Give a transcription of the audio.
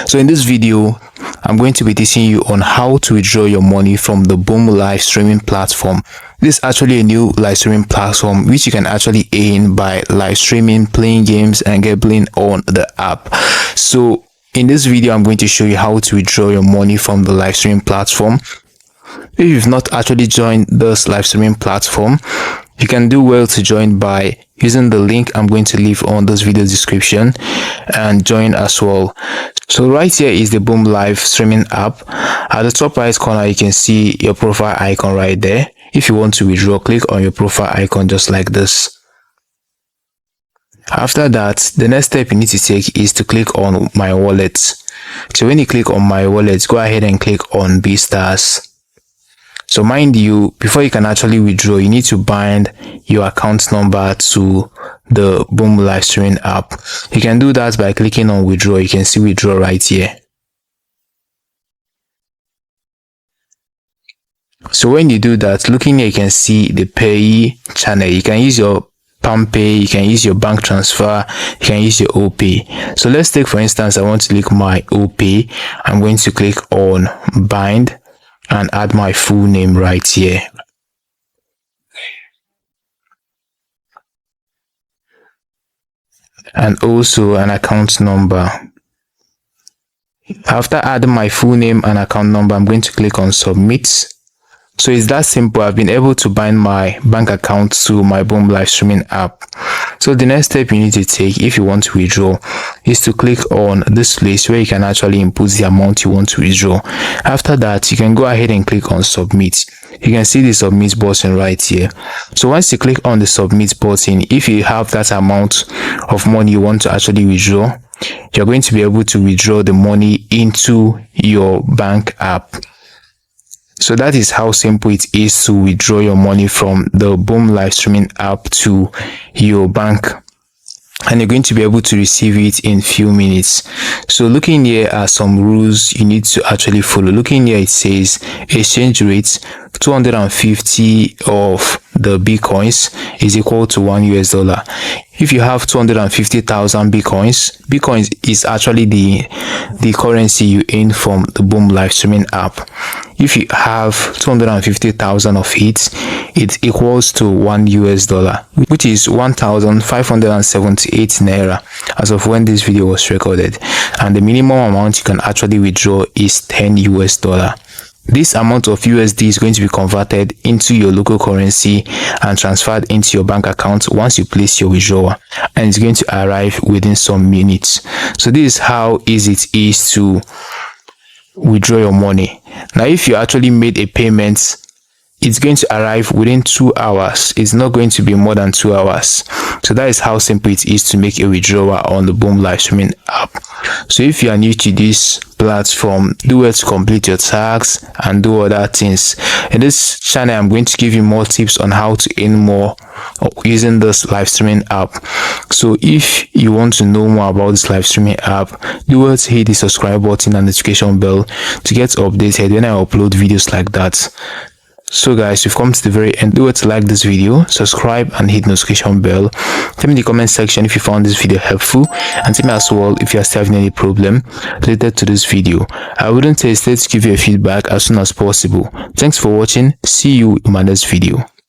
So in this video, I'm going to be teaching you on how to withdraw your money from the Boomlive streaming platform. This is actually a new live streaming platform which you can actually earn by live streaming, playing games and gambling on the app. So in this video, I'm going to show you how to withdraw your money from the live streaming platform. If you've not actually joined this live streaming platform, you can do well to join by using the link I'm going to leave on this video description and join as well. So right here is the Boomlive streaming app. At the top right corner, you can see your profile icon right there. If you want to withdraw, click on your profile icon just like this. After that, the next step you need to take is to click on my wallet. So when you click on my wallet, go ahead and click on BStars. So mind you, before you can actually withdraw, you need to bind your account number to the Boomlive streaming app. You can do that by clicking on withdraw. You can see withdraw right here. So when you do that, looking here, you can see the pay channel. You can use your PalmPay, you can use your bank transfer, you can use your OPay. So let's take, for instance, I want to click my OPay. I'm going to click on bind and add my full name right here. And also an account number. After adding my full name and account number, I'm going to click on submit. So it's that simple. I've been able to bind my bank account to my Boomlive streaming app. So the next step you need to take if you want to withdraw is to click on this place where you can actually input the amount you want to withdraw. After that, you can go ahead and click on submit. You can see the submit button right here. So once you click on the submit button, if you have that amount of money you want to actually withdraw, you're going to be able to withdraw the money into your bank app. So that is how simple it is to withdraw your money from the Boomlive streaming app to your bank, and you're going to be able to receive it in few minutes. So looking here are some rules you need to actually follow. Looking here, it says exchange rate 250 of the bitcoins is equal to $1. If you have 250,000 bitcoins is actually the currency you earn from the Boomlive streaming app. If you have 250,000 of it, it equals to $1, which is 1,578 naira as of when this video was recorded, and the minimum amount you can actually withdraw is $10. This amount of USD is going to be converted into your local currency and transferred into your bank account once you place your withdrawal, and it's going to arrive within some minutes. So this is how easy it is to withdraw your money. Now if you actually made a payment, it's going to arrive within 2 hours. It's not going to be more than 2 hours. So that is how simple it is to make a withdrawal on the Boomlive streaming app. So if you are new to this platform, do well to complete your tasks and do other things. In this channel, I'm going to give you more tips on how to earn more using this live streaming app. So if you want to know more about this live streaming app, do well to hit the subscribe button and notification bell to get updated when I upload videos like that. So guys, we've come to the very end. Do well to like this video, subscribe and hit the notification bell. Tell me in the comment section if you found this video helpful, and tell me as well if you are still having any problem related to this video. I wouldn't hesitate to give you a feedback as soon as possible. Thanks for watching. See you in my next video.